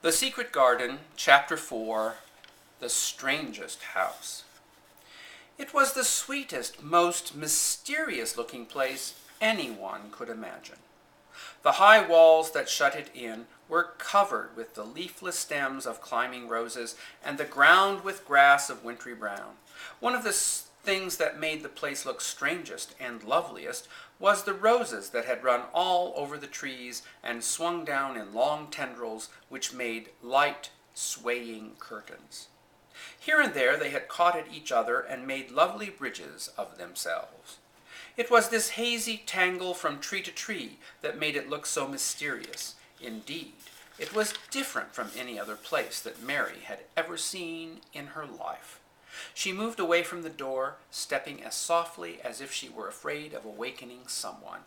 The Secret Garden, Chapter 4, The Strangest House. It was the sweetest, most mysterious-looking place anyone could imagine. The high walls that shut it in were covered with the leafless stems of climbing roses and the ground with grass of wintry brown. One of the things that made the place look strangest and loveliest was the roses that had run all over the trees and swung down in long tendrils which made light, swaying curtains. Here and there they had caught at each other and made lovely bridges of themselves. It was this hazy tangle from tree to tree that made it look so mysterious. Indeed, it was different from any other place that Mary had ever seen in her life. She moved away from the door, stepping as softly as if she were afraid of awakening someone.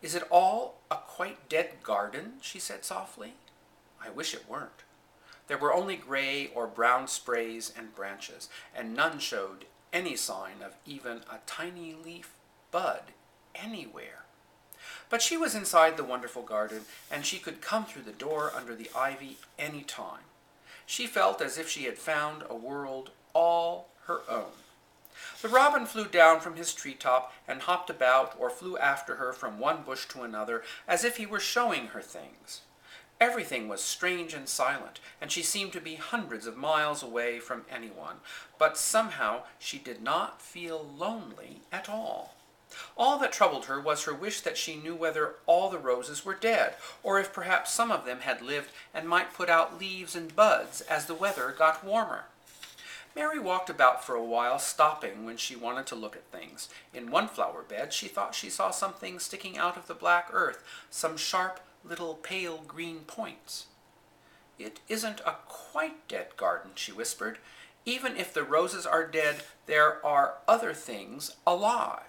"Is it all a quite dead garden?" she said softly. "I wish it weren't." There were only gray or brown sprays and branches, and none showed any sign of even a tiny leaf bud anywhere. But she was inside the wonderful garden, and she could come through the door under the ivy any time. She felt as if she had found a world all her own. The robin flew down from his treetop and hopped about or flew after her from one bush to another as if he were showing her things. Everything was strange and silent, and she seemed to be hundreds of miles away from anyone, but somehow she did not feel lonely at all. All that troubled her was her wish that she knew whether all the roses were dead, or if perhaps some of them had lived and might put out leaves and buds as the weather got warmer. Mary walked about for a while, stopping when she wanted to look at things. In one flower bed she thought she saw something sticking out of the black earth, some sharp little pale green points. "It isn't a quite dead garden," she whispered. "Even if the roses are dead, there are other things alive."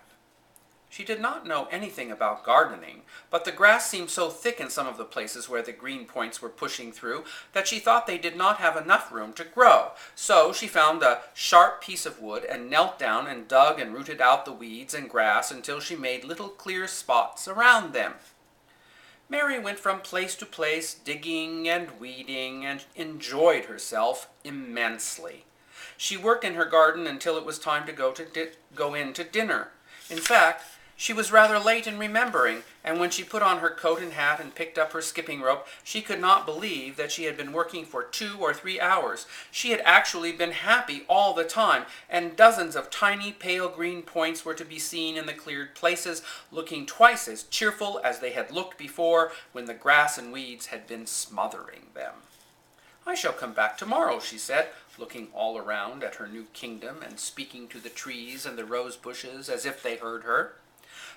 She did not know anything about gardening, but the grass seemed so thick in some of the places where the green points were pushing through that she thought they did not have enough room to grow. So she found a sharp piece of wood and knelt down and dug and rooted out the weeds and grass until she made little clear spots around them. Mary went from place to place, digging and weeding, and enjoyed herself immensely. She worked in her garden until it was time to go in to dinner. In fact, she was rather late in remembering, and when she put on her coat and hat and picked up her skipping rope, she could not believe that she had been working for 2 or 3 hours. She had actually been happy all the time, and dozens of tiny pale green points were to be seen in the cleared places, looking twice as cheerful as they had looked before when the grass and weeds had been smothering them. "I shall come back tomorrow," she said, looking all around at her new kingdom and speaking to the trees and the rose bushes as if they heard her.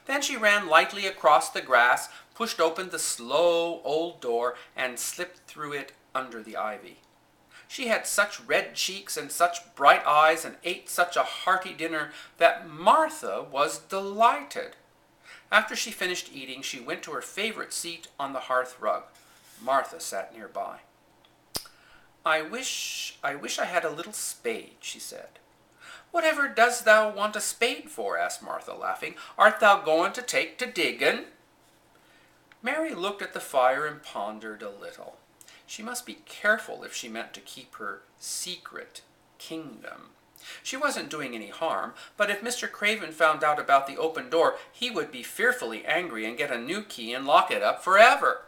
Then she ran lightly across the grass, pushed open the slow old door, and slipped through it under the ivy. She had such red cheeks and such bright eyes and ate such a hearty dinner that Martha was delighted. After she finished eating, she went to her favorite seat on the hearth rug. Martha sat nearby. I wish I had a little spade," she said. "Whatever does thou want a spade for?" asked Martha, laughing. "Art thou going to take to diggin'?" Mary looked at the fire and pondered a little. She must be careful if she meant to keep her secret kingdom. She wasn't doing any harm, but if Mr. Craven found out about the open door, he would be fearfully angry and get a new key and lock it up forever.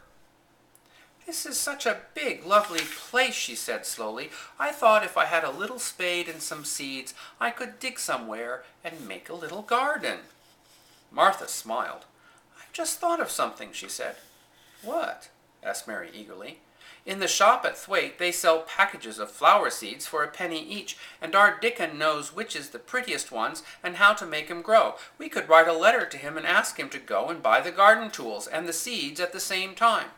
"This is such a big, lovely place," she said slowly. "I thought if I had a little spade and some seeds, I could dig somewhere and make a little garden." Martha smiled. "I've just thought of something," she said. "What?" asked Mary eagerly. "In the shop at Thwaite they sell packages of flower seeds for a penny each, and our Dickon knows which is the prettiest ones and how to make 'em grow. We could write a letter to him and ask him to go and buy the garden tools and the seeds at the same time."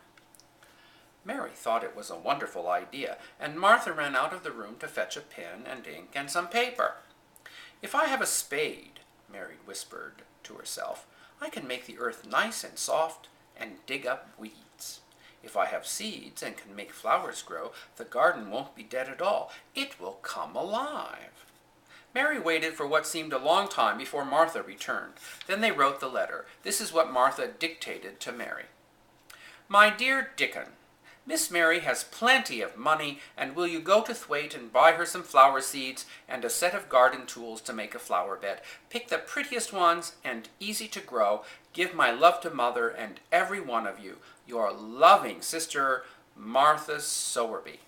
Mary thought it was a wonderful idea, and Martha ran out of the room to fetch a pen and ink and some paper. "If I have a spade," Mary whispered to herself, "I can make the earth nice and soft and dig up weeds. If I have seeds and can make flowers grow, the garden won't be dead at all. It will come alive." Mary waited for what seemed a long time before Martha returned. Then they wrote the letter. This is what Martha dictated to Mary. "My dear Dickon, Miss Mary has plenty of money, and will you go to Thwaite and buy her some flower seeds and a set of garden tools to make a flower bed? Pick the prettiest ones and easy to grow. Give my love to Mother and every one of you. Your loving sister, Martha Sowerby.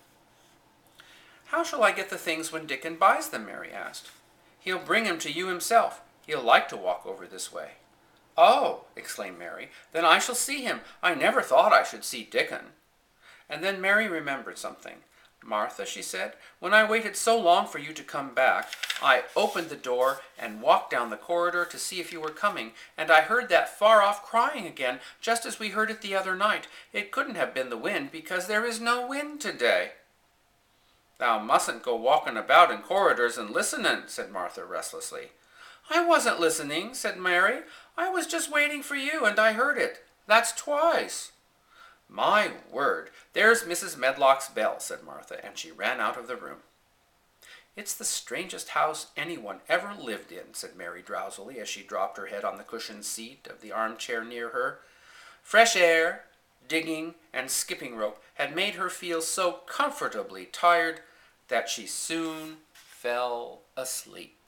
How shall I get the things when Dickon buys them? Mary asked. He'll bring 'em to you himself. He'll like to walk over this way. Oh, exclaimed Mary, then I shall see him. I never thought I should see Dickon. And then Mary remembered something. Martha, she said, when I waited so long for you to come back, I opened the door and walked down the corridor to see if you were coming, and I heard that far-off crying again, just as we heard it the other night. It couldn't have been the wind, because there is no wind today. Thou mustn't go walking about in corridors and listening, said Martha restlessly. I wasn't listening, said Mary. I was just waiting for you, and I heard it. That's twice. My word, there's Mrs. Medlock's bell, said Martha, and she ran out of the room. It's the strangest house anyone ever lived in, said Mary drowsily as she dropped her head on the cushioned seat of the armchair near her. Fresh air, digging, and skipping rope had made her feel so comfortably tired that she soon fell asleep.